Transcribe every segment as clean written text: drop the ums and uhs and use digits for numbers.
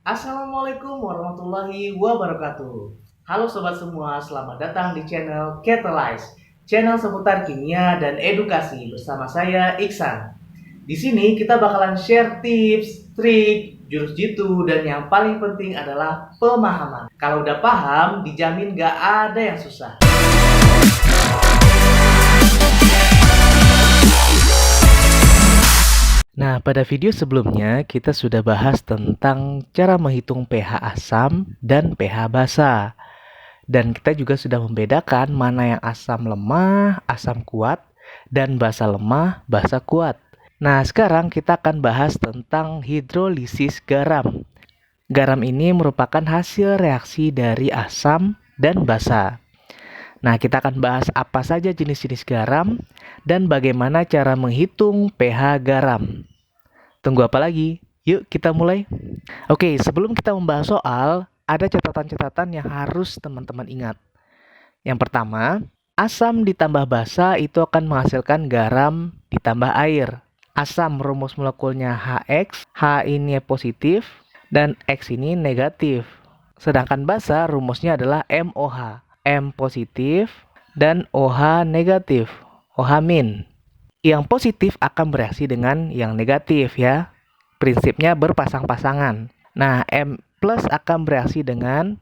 Assalamualaikum warahmatullahi wabarakatuh. Halo sobat semua, selamat datang di channel Catalyze, channel seputar kimia dan edukasi bersama saya Iksan. Di sini kita bakalan share tips, trik, jurus jitu, dan yang paling penting adalah pemahaman. Kalau udah paham, dijamin gak ada yang susah. Nah, pada video sebelumnya kita sudah bahas tentang cara menghitung pH asam dan pH basa. Dan kita juga sudah membedakan mana yang asam lemah, asam kuat, dan basa lemah, basa kuat. Nah, sekarang kita akan bahas tentang hidrolisis garam. Garam ini merupakan hasil reaksi dari asam dan basa. Nah, kita akan bahas apa saja jenis-jenis garam dan bagaimana cara menghitung pH garam. Tunggu apa lagi? Yuk kita mulai. Oke, sebelum kita membahas soal, ada catatan-catatan yang harus teman-teman ingat. Yang pertama, asam ditambah basa itu akan menghasilkan garam ditambah air. Asam rumus molekulnya HX, H ini positif, dan X ini negatif. Sedangkan basa rumusnya adalah MOH, M positif, dan OH negatif, OH min. Yang positif akan bereaksi dengan yang negatif ya. Prinsipnya berpasang-pasangan. Nah, M plus akan bereaksi dengan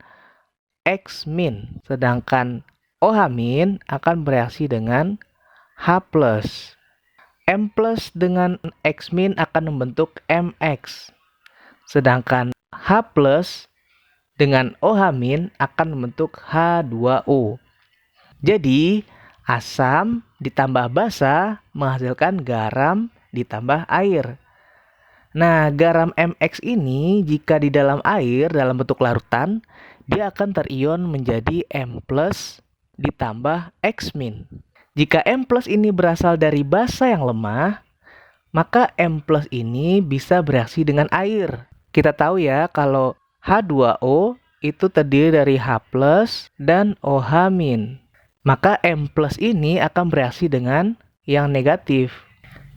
X min. Sedangkan OH min akan bereaksi dengan H plus. M plus dengan X min akan membentuk MX. Sedangkan H plus dengan OH min akan membentuk H2O. Jadi, asam ditambah basa menghasilkan garam ditambah air. Nah, garam MX ini jika di dalam air dalam bentuk larutan, dia akan terion menjadi M plus ditambah X min. Jika M plus ini berasal dari basa yang lemah, maka M plus ini bisa bereaksi dengan air. Kita tahu ya kalau H2O itu terdiri dari H plus dan OH min. Maka M plus ini akan bereaksi dengan yang negatif.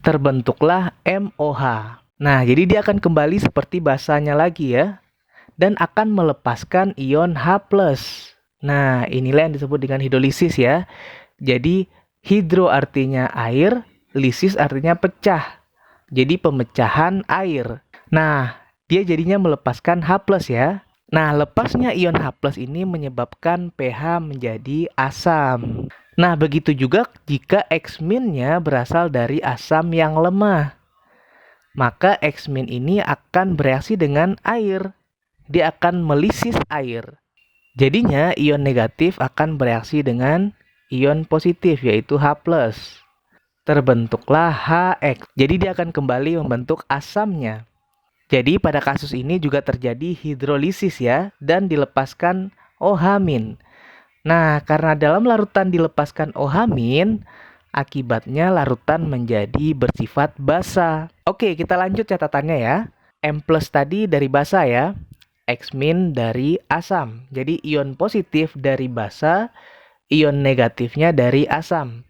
Terbentuklah MOH. Nah, jadi dia akan kembali seperti basanya lagi ya. Dan akan melepaskan ion H plus. Nah, inilah yang disebut dengan hidrolisis ya. Jadi, hidro artinya air, lisis artinya pecah. Jadi, pemecahan air. Nah, dia jadinya melepaskan H plus ya. Nah, lepasnya ion H plus ini menyebabkan pH menjadi asam. Nah, begitu juga jika X-nya berasal dari asam yang lemah. Maka X- ini akan bereaksi dengan air. Dia akan melisis air. Jadinya ion negatif akan bereaksi dengan ion positif yaitu H plus. Terbentuklah HX. Jadi dia akan kembali membentuk asamnya. Jadi pada kasus ini juga terjadi hidrolisis ya, dan dilepaskan OH min. Nah, karena dalam larutan dilepaskan OH min, akibatnya larutan menjadi bersifat basa. Oke, kita lanjut catatannya ya. M plus tadi dari basa ya, X min dari asam. Jadi ion positif dari basa, ion negatifnya dari asam.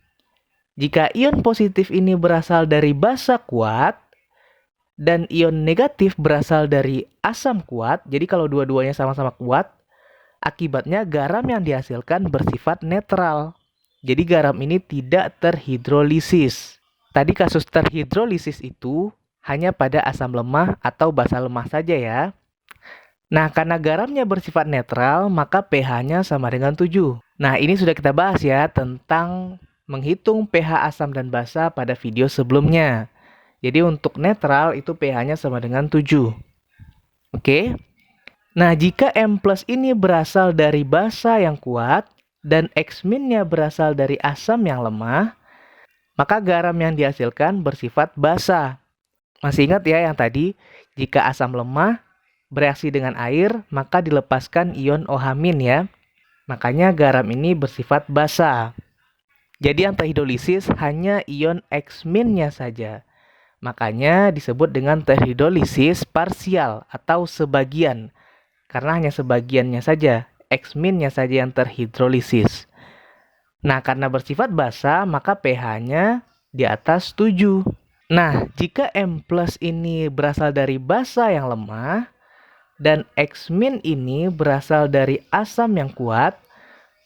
Jika ion positif ini berasal dari basa kuat, dan ion negatif berasal dari asam kuat, jadi kalau dua-duanya sama-sama kuat, akibatnya garam yang dihasilkan bersifat netral. Jadi garam ini tidak terhidrolisis. Tadi kasus terhidrolisis itu hanya pada asam lemah atau basa lemah saja ya. Nah, karena garamnya bersifat netral, maka pH-nya sama dengan 7. Nah, ini sudah kita bahas ya tentang menghitung pH asam dan basa pada video sebelumnya. Jadi untuk netral itu pH-nya sama dengan 7. Oke. Nah, jika M plus ini berasal dari basa yang kuat dan X-nya berasal dari asam yang lemah, maka garam yang dihasilkan bersifat basa. Masih ingat ya yang tadi? Jika asam lemah bereaksi dengan air, maka dilepaskan ion OH- ya. Makanya garam ini bersifat basa. Jadi yang terhidrolisis hanya ion X-nya saja. Makanya disebut dengan terhidrolisis parsial atau sebagian. Karena hanya sebagiannya saja, X-nya saja yang terhidrolisis. Nah, karena bersifat basa, maka pH-nya di atas 7. Nah, jika M plus ini berasal dari basa yang lemah, dan X- ini berasal dari asam yang kuat,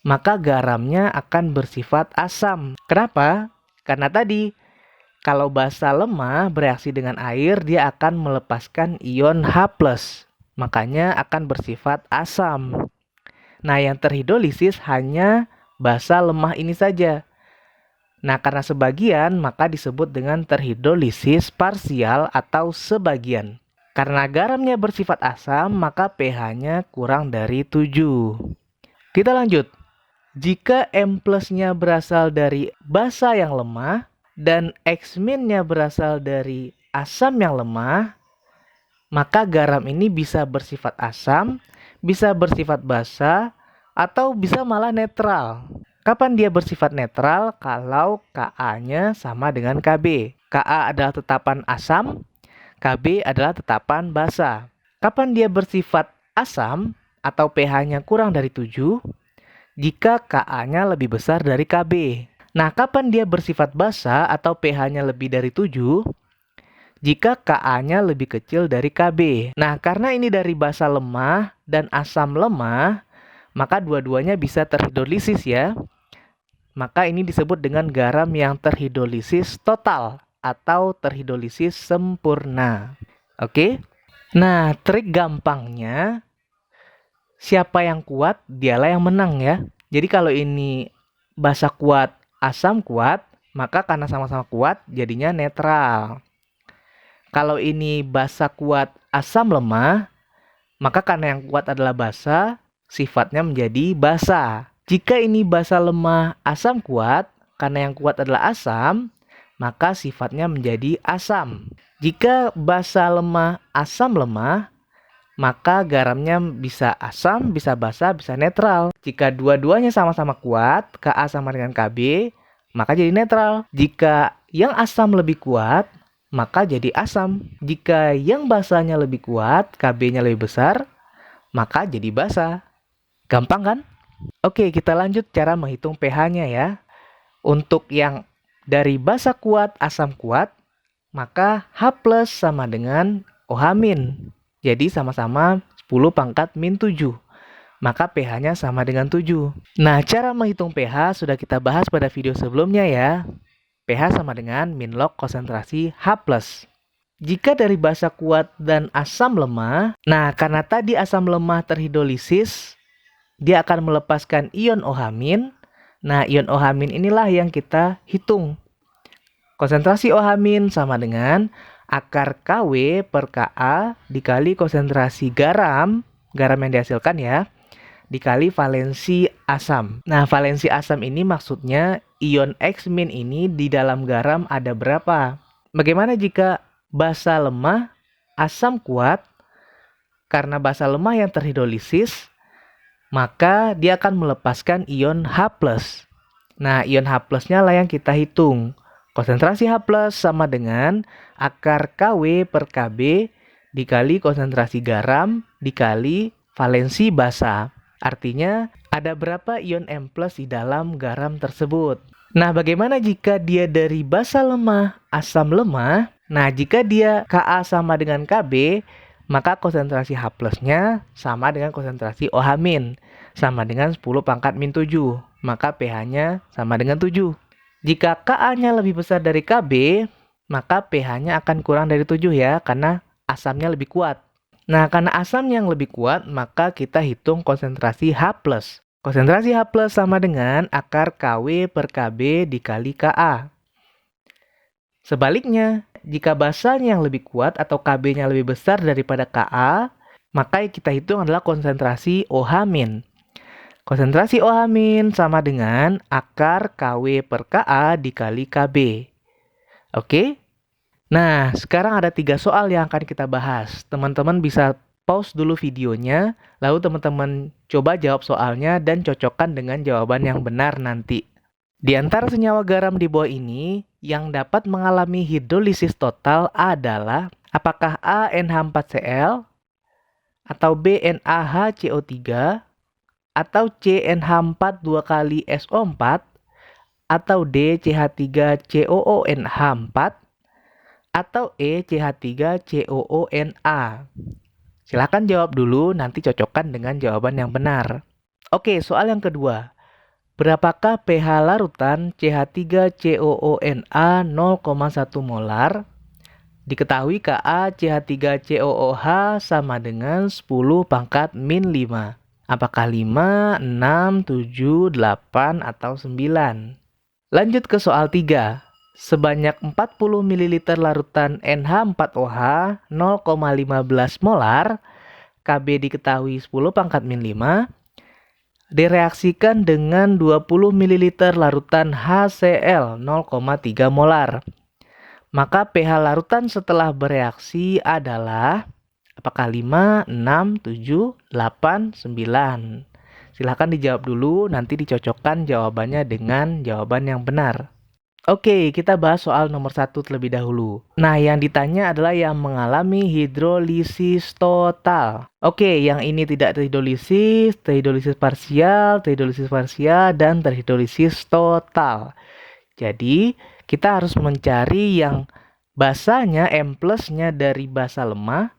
maka garamnya akan bersifat asam. Kenapa? Karena tadi, kalau basa lemah bereaksi dengan air, dia akan melepaskan ion H+. Makanya akan bersifat asam. Nah, yang terhidrolisis hanya basa lemah ini saja. Nah, karena sebagian, maka disebut dengan terhidrolisis parsial atau sebagian. Karena garamnya bersifat asam, maka pH-nya kurang dari 7. Kita lanjut. Jika M plusnya berasal dari basa yang lemah dan X-nya berasal dari asam yang lemah, maka garam ini bisa bersifat asam, bisa bersifat basa, atau bisa malah netral. Kapan dia bersifat netral? Kalau Ka-nya sama dengan Kb. Ka adalah tetapan asam, Kb adalah tetapan basa. Kapan dia bersifat asam atau pH-nya kurang dari 7? Jika Ka-nya lebih besar dari Kb. Nah, kapan dia bersifat basa atau pH-nya lebih dari 7? Jika Ka-nya lebih kecil dari Kb. Nah, karena ini dari basa lemah dan asam lemah, maka dua-duanya bisa terhidrolisis ya. Maka ini disebut dengan garam yang terhidrolisis total atau terhidrolisis sempurna. Oke? Nah, trik gampangnya, siapa yang kuat, dialah yang menang ya. Jadi kalau ini basa kuat, asam kuat, maka karena sama-sama kuat, jadinya netral. Kalau ini basa kuat, asam lemah, maka karena yang kuat adalah basa, sifatnya menjadi basa. Jika ini basa lemah, asam kuat, karena yang kuat adalah asam, maka sifatnya menjadi asam. Jika basa lemah, asam lemah, maka garamnya bisa asam, bisa basa, bisa netral. Jika dua-duanya sama-sama kuat, Ka sama dengan Kb, maka jadi netral. Jika yang asam lebih kuat, maka jadi asam. Jika yang basanya lebih kuat, Kb-nya lebih besar, maka jadi basa. Gampang kan? Oke, kita lanjut cara menghitung pH-nya ya. Untuk yang dari basa kuat, asam kuat, maka H plus sama dengan OH min. Jadi sama-sama 10 pangkat min 7. Maka pH-nya sama dengan 7. Nah, cara menghitung pH sudah kita bahas pada video sebelumnya ya. pH sama dengan min log konsentrasi H plus. Jika dari basa kuat dan asam lemah, nah karena tadi asam lemah terhidrolisis, dia akan melepaskan ion OH-. Nah, ion OH- inilah yang kita hitung. Konsentrasi OH- sama dengan akar Kw per Ka dikali konsentrasi garam yang dihasilkan ya, dikali valensi asam. Nah, valensi asam ini maksudnya ion X- ini di dalam garam ada berapa? Bagaimana jika basa lemah, asam kuat, karena basa lemah yang terhidrolisis, maka dia akan melepaskan ion H+. Nah, ion H+-nya lah yang kita hitung. Konsentrasi H+ sama dengan akar Kw per Kb dikali konsentrasi garam dikali valensi basa. Artinya, ada berapa ion M+ di dalam garam tersebut. Nah, bagaimana jika dia dari basa lemah, asam lemah? Nah, jika dia Ka sama dengan Kb, maka konsentrasi H+-nya sama dengan konsentrasi OH-, sama dengan 10 pangkat min 7. Maka pH-nya sama dengan 7. Jika Ka-nya lebih besar dari Kb, maka pH-nya akan kurang dari 7 ya, karena asamnya lebih kuat. Nah, karena asam yang lebih kuat, maka kita hitung konsentrasi H+. Konsentrasi H+ sama dengan akar Kw per Kb dikali Ka. Sebaliknya, jika basanya yang lebih kuat atau Kb-nya lebih besar daripada Ka, maka yang kita hitung adalah konsentrasi OH-. Konsentrasi OH- sama dengan akar Kw per Ka dikali Kb. Oke? Nah, sekarang ada 3 soal yang akan kita bahas. Teman-teman bisa pause dulu videonya, lalu teman-teman coba jawab soalnya dan cocokkan dengan jawaban yang benar nanti. Di antara senyawa garam di bawah ini, yang dapat mengalami hidrolisis total adalah apakah A NH4Cl, atau B NaHCO3, atau C NH4 2 kali SO4, atau D CH3COONH4, atau E CH3COONA. Silahkan jawab dulu, nanti cocokkan dengan jawaban yang benar. Oke, soal yang kedua. Berapakah pH larutan CH3COONA 0,1 molar? Diketahui Ka CH3COOH sama dengan 10 pangkat min 5. Apakah 5, 6, 7, 8, atau 9? Lanjut ke soal 3. Sebanyak 40 ml larutan NH4OH 0,15 molar, Kb diketahui 10 pangkat min 5, direaksikan dengan 20 ml larutan HCl 0,3 molar. Maka pH larutan setelah bereaksi adalah apakah 5, 6, 7, 8, 9? Silahkan dijawab dulu, nanti dicocokkan jawabannya dengan jawaban yang benar. Oke, kita bahas soal nomor 1 terlebih dahulu. Nah, yang ditanya adalah yang mengalami hidrolisis total. Oke, yang ini tidak terhidrolisis, terhidrolisis parsial, dan terhidrolisis total. Jadi, kita harus mencari yang basanya M plusnya dari basa lemah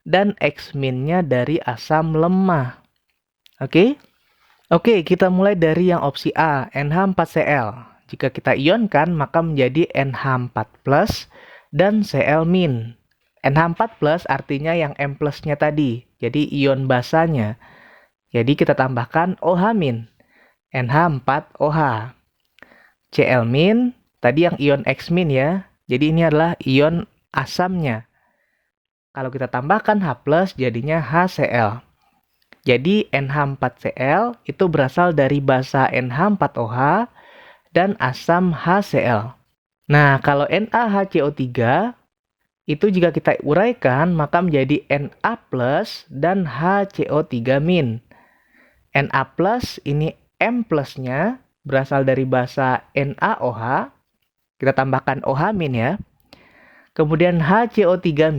dan X minnya dari asam lemah. Oke? Oke, kita mulai dari yang opsi A, NH4Cl. Jika kita ionkan, maka menjadi NH4+, dan Cl-. NH4+, artinya yang M plusnya tadi, jadi ion basanya. Jadi kita tambahkan OH-, NH4OH. Cl-, tadi yang ion X- ya, jadi ini adalah ion asamnya. Kalau kita tambahkan H+, jadinya HCl. Jadi NH4Cl itu berasal dari basa NH4OH dan asam HCl. Nah, kalau NaHCO3 itu jika kita uraikan maka menjadi Na+ dan HCO3-. Na+ ini M plusnya berasal dari basa NaOH. Kita tambahkan OH- ya. Kemudian HCO3-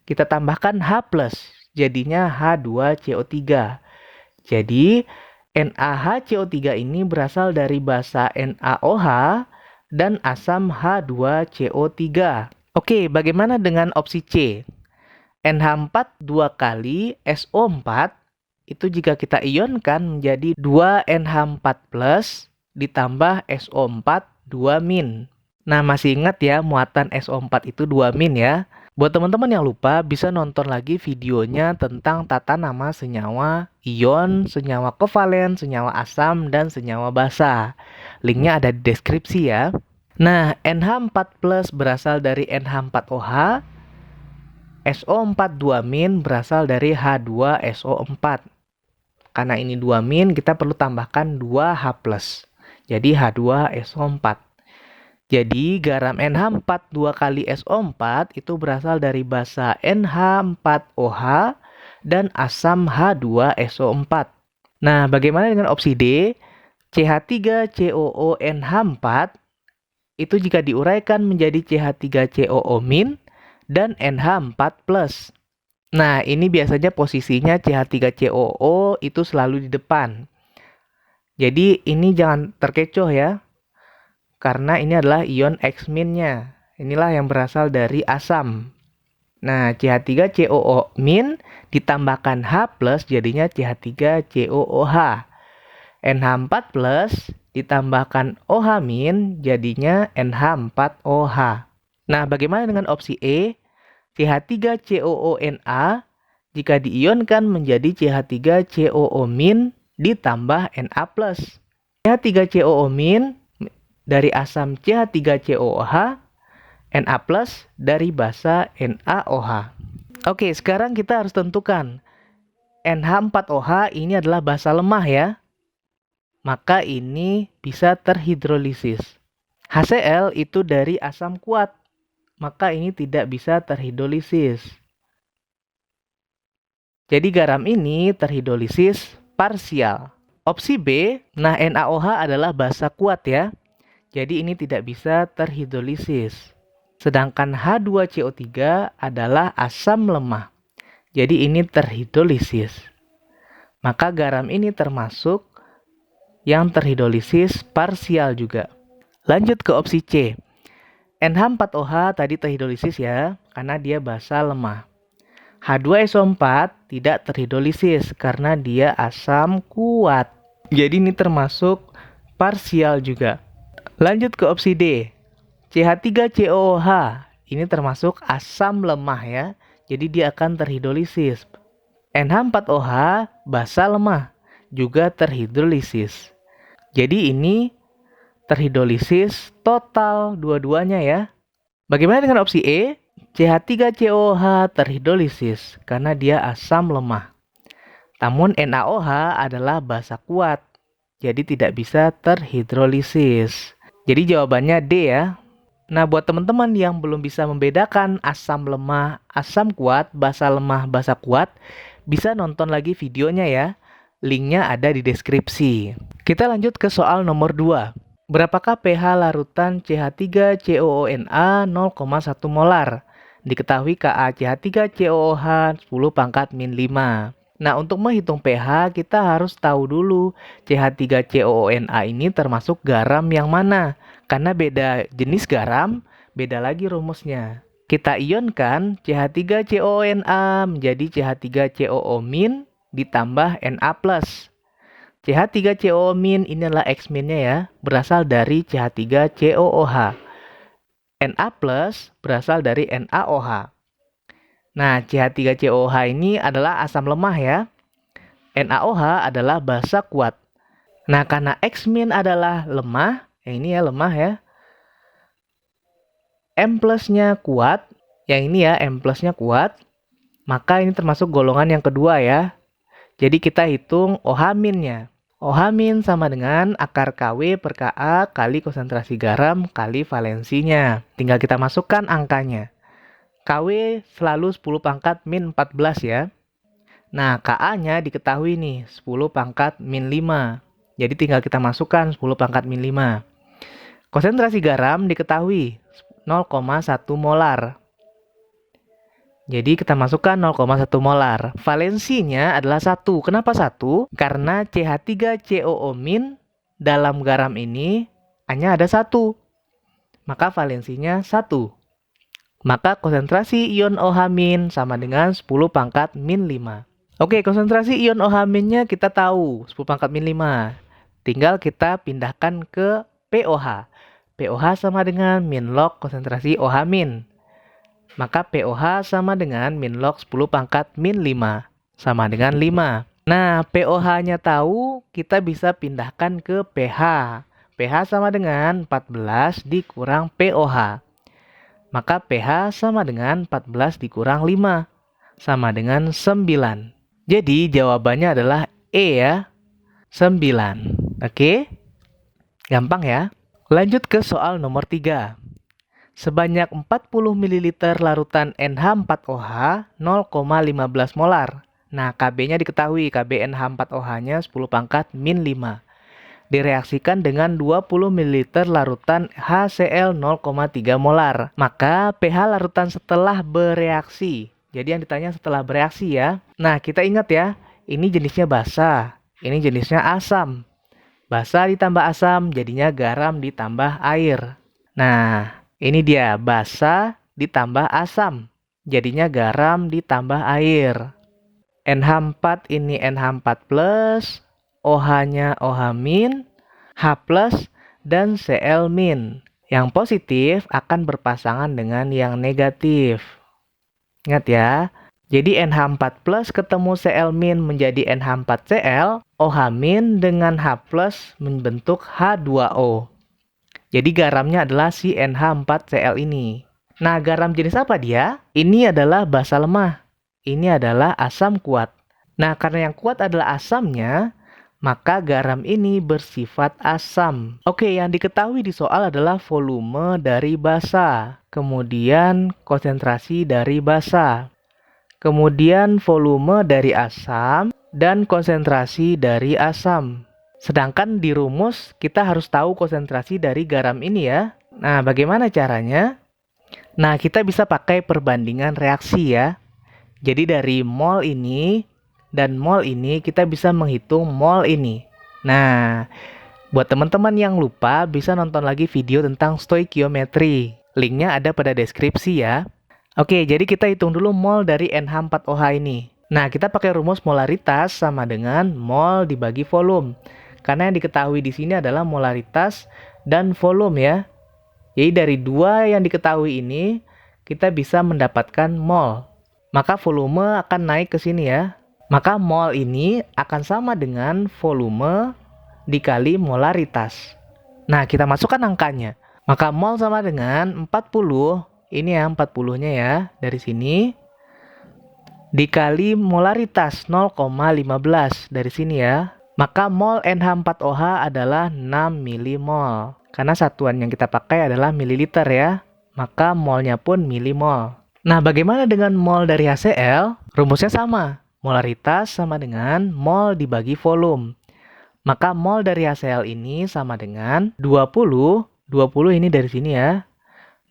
kita tambahkan H+, jadinya H2CO3. Jadi NaHCO3 ini berasal dari basa NaOH dan asam H2CO3. Oke, bagaimana dengan opsi C? NH4 2 kali SO4 itu jika kita ionkan menjadi 2NH4+ ditambah SO4 2-. Nah, masih ingat ya muatan SO4 itu 2- ya. Buat teman-teman yang lupa, bisa nonton lagi videonya tentang tata nama senyawa ion, senyawa kovalen, senyawa asam, dan senyawa basa. Linknya ada di deskripsi ya. Nah, NH4+ berasal dari NH4OH, SO4 2- berasal dari H2SO4. Karena ini 2-, kita perlu tambahkan 2H+. Jadi H2SO4. Jadi garam NH4 2 kali SO4 itu berasal dari basa NH4OH dan asam H2SO4. Nah, bagaimana dengan opsi D? CH3COONH4 itu jika diuraikan menjadi CH3COO- dan NH4+. Nah, ini biasanya posisinya CH3COO itu selalu di depan. Jadi ini jangan terkecoh ya. Karena ini adalah ion X-, inilah yang berasal dari asam. Nah, CH3COO- ditambahkan H+, jadinya CH3COOH. NH4+ ditambahkan OH- jadinya NH4OH. Nah, bagaimana dengan opsi E? CH3COONA jika diionkan menjadi CH3COO- ditambah Na+. CH3COO- dari asam CH3COOH, Na+ dari basa NaOH. Oke, sekarang kita harus tentukan NH4OH ini adalah basa lemah ya. Maka ini bisa terhidrolisis. HCl itu dari asam kuat. Maka ini tidak bisa terhidrolisis. Jadi garam ini terhidrolisis parsial. Opsi B, nah NaOH adalah basa kuat ya. Jadi ini tidak bisa terhidrolisis. Sedangkan H2CO3 adalah asam lemah. Jadi ini terhidrolisis. Maka garam ini termasuk yang terhidrolisis parsial juga. Lanjut ke opsi C. NH4OH tadi terhidrolisis ya, karena dia basa lemah. H2SO4 tidak terhidrolisis karena dia asam kuat. Jadi ini termasuk parsial juga. Lanjut ke opsi D. CH3COOH. Ini termasuk asam lemah ya. Jadi dia akan terhidrolisis. NH4OH basa lemah juga terhidrolisis. Jadi ini terhidrolisis total dua-duanya ya. Bagaimana dengan opsi E? CH3COOH terhidrolisis karena dia asam lemah. Namun NaOH adalah basa kuat, jadi tidak bisa terhidrolisis. Jadi jawabannya D ya. Nah, buat teman-teman yang belum bisa membedakan asam lemah, asam kuat, basa lemah, basa kuat, bisa nonton lagi videonya ya. Linknya ada di deskripsi. Kita lanjut ke soal nomor 2. Berapakah pH larutan CH3COONA 0,1 molar? Diketahui Ka CH3COOH 10⁻⁻⁵. Nah, untuk menghitung pH, kita harus tahu dulu CH3COONA ini termasuk garam yang mana. Karena beda jenis garam, beda lagi rumusnya. Kita ionkan CH3COONA menjadi CH3COO- ditambah Na+. CH3COO- ini adalah X-nya ya, berasal dari CH3COOH. Na+ berasal dari NaOH. Nah, CH3COOH ini adalah asam lemah ya. NaOH adalah basa kuat. Nah, karena X- adalah lemah, ini ya lemah ya. M+-nya kuat, yang ini ya M+-nya kuat, maka ini termasuk golongan yang kedua ya. Jadi kita hitung OH-nya. OH- sama dengan akar KW per Ka kali konsentrasi garam kali valensinya. Tinggal kita masukkan angkanya. KW selalu 10⁻⁻14 ya. Nah, Ka-nya diketahui nih 10⁻⁻5. Jadi tinggal kita masukkan 10⁻⁻5. Konsentrasi garam diketahui 0,1 molar. Jadi kita masukkan 0,1 molar. Valensinya adalah 1. Kenapa 1? Karena CH3COO- dalam garam ini hanya ada 1. Maka valensinya 1. Maka konsentrasi ion OH- sama dengan 10⁻⁻5. Oke, konsentrasi ion OH- kita tahu 10⁻⁻5. Tinggal kita pindahkan ke POH. POH sama dengan min log konsentrasi OH-. Maka POH sama dengan min log 10⁻⁻5 sama dengan 5. Nah, POH-nya tahu, kita bisa pindahkan ke pH. pH sama dengan 14 dikurang POH. Maka pH sama dengan 14 dikurang 5 sama dengan 9. Jadi jawabannya adalah E ya, 9. Oke? Gampang ya. Lanjut ke soal nomor 3. Sebanyak 40 ml larutan NH4OH 0,15 molar. Nah, Kb-nya diketahui, Kb NH4OH-nya 10⁻⁻5. Direaksikan dengan 20 ml larutan HCl 0,3 molar. Maka pH larutan setelah bereaksi. Jadi yang ditanya setelah bereaksi ya. Nah, kita ingat ya, ini jenisnya basa, ini jenisnya asam. Basa ditambah asam jadinya garam ditambah air. Nah, ini dia, basa ditambah asam. Jadinya garam ditambah air. NH4 ini NH4+, OH-nya OH-, H+, dan Cl-. Yang positif akan berpasangan dengan yang negatif. Ingat ya. Jadi NH4+ ketemu Cl- menjadi NH4Cl, OH- dengan H+ membentuk H2O. Jadi garamnya adalah si NH4Cl ini. Nah, garam jenis apa dia? Ini adalah basa lemah. Ini adalah asam kuat. Nah, karena yang kuat adalah asamnya, maka garam ini bersifat asam. Oke, yang diketahui di soal adalah volume dari basa, kemudian konsentrasi dari basa, kemudian volume dari asam, dan konsentrasi dari asam. Sedangkan di rumus kita harus tahu konsentrasi dari garam ini ya. Nah, bagaimana caranya? Nah, kita bisa pakai perbandingan reaksi ya. Jadi dari mol ini dan mol ini kita bisa menghitung mol ini. Nah, buat teman-teman yang lupa bisa nonton lagi video tentang stoikiometri. Linknya ada pada deskripsi ya. Oke, jadi kita hitung dulu mol dari NH4OH ini. Nah, kita pakai rumus molaritas sama dengan mol dibagi volume. Karena yang diketahui di sini adalah molaritas dan volume ya. Jadi dari dua yang diketahui ini, kita bisa mendapatkan mol. Maka volume akan naik ke sini ya. Maka mol ini akan sama dengan volume dikali molaritas. Nah, kita masukkan angkanya. Maka mol sama dengan 40, ini ya 40-nya ya, dari sini. Dikali molaritas 0,15 dari sini ya. Maka mol NH4OH adalah 6 milimol. Karena satuan yang kita pakai adalah mililiter ya. Maka molnya pun milimol. Nah, bagaimana dengan mol dari HCl? Rumusnya sama. Molaritas sama dengan mol dibagi volume. Maka mol dari HCl ini sama dengan 20 ini dari sini ya.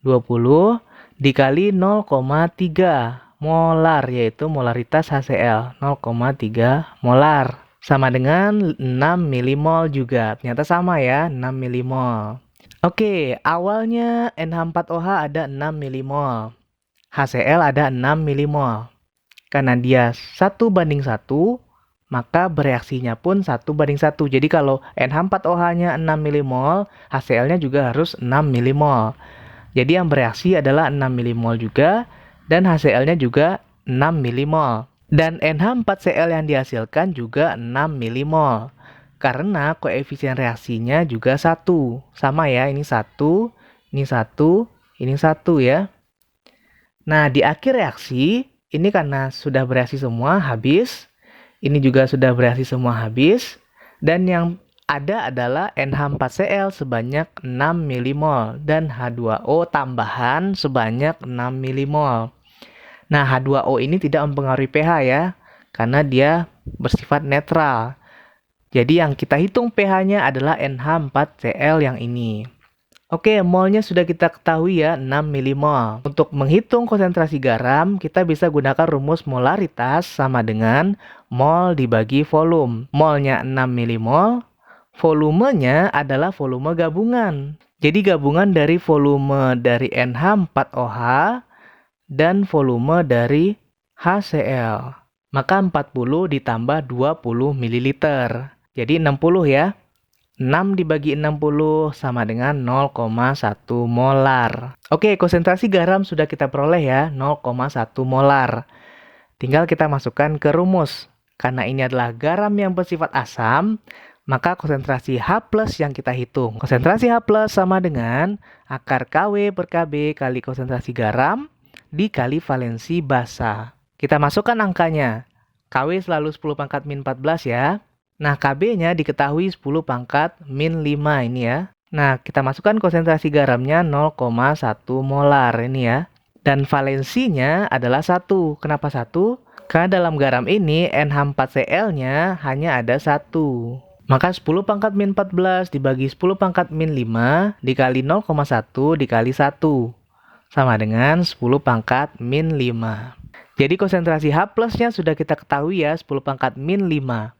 20 dikali 0,3 molar, yaitu molaritas HCl 0,3 molar. Sama dengan 6 milimol juga. Ternyata sama ya, 6 milimol. Oke, awalnya NH4OH ada 6 milimol. HCl ada 6 milimol. Karena dia 1:1, maka bereaksinya pun 1:1. Jadi kalau NH4OH-nya 6 milimol, HCl-nya juga harus 6 milimol. Jadi yang bereaksi adalah 6 milimol juga, dan HCl-nya juga 6 milimol. Dan NH4Cl yang dihasilkan juga 6 milimol. Karena koefisien reaksinya juga 1. Sama ya, ini 1, ini 1, ini 1 ya. Nah, di akhir reaksi, ini karena sudah bereaksi semua, habis. Ini juga sudah bereaksi semua, habis. Dan yang ada adalah NH4Cl sebanyak 6 milimol dan H2O tambahan sebanyak 6 milimol. Nah, H2O ini tidak mempengaruhi pH ya, karena dia bersifat netral. Jadi yang kita hitung pH-nya adalah NH4Cl yang ini. Oke, molnya sudah kita ketahui ya, 6 milimol. Untuk menghitung konsentrasi garam, kita bisa gunakan rumus molaritas sama dengan mol dibagi volume. Molnya 6 milimol, volumenya adalah volume gabungan. Jadi gabungan dari volume dari NH4OH dan volume dari HCl. Maka 40 ditambah 20 ml. Jadi 60 ya. 6 dibagi 60 sama dengan 0,1 molar. Oke, konsentrasi garam sudah kita peroleh ya, 0,1 molar. Tinggal kita masukkan ke rumus. Karena ini adalah garam yang bersifat asam, maka konsentrasi H+ yang kita hitung. Konsentrasi H+ sama dengan akar KW per KB kali konsentrasi garam dikali valensi basa. Kita masukkan angkanya. KW selalu 10⁻⁻14 ya. Nah, KB-nya diketahui 10⁻⁻5 ini ya. Nah, kita masukkan konsentrasi garamnya 0,1 molar ini ya. Dan valensinya adalah 1. Kenapa 1? Karena dalam garam ini NH4Cl-nya hanya ada 1. Maka 10⁻⁻14 dibagi 10⁻⁻5 dikali 0,1 dikali 1. Sama dengan 10⁻⁻5. Jadi konsentrasi H+-nya sudah kita ketahui ya, 10⁻⁻5.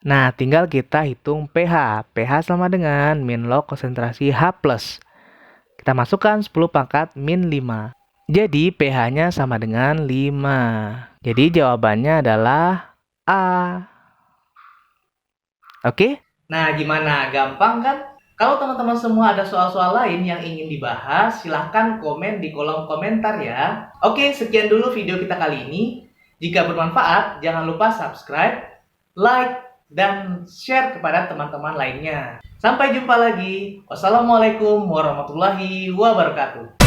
Nah, tinggal kita hitung pH. pH sama dengan min log konsentrasi H+. Kita masukkan 10⁻⁻5. Jadi pH-nya sama dengan 5. Jadi jawabannya adalah A. Oke? Nah, gimana? Gampang kan? Kalau teman-teman semua ada soal-soal lain yang ingin dibahas, silahkan komen di kolom komentar ya. Oke, sekian dulu video kita kali ini. Jika bermanfaat, jangan lupa subscribe, like, dan share kepada teman-teman lainnya. Sampai jumpa lagi. Wassalamualaikum warahmatullahi wabarakatuh.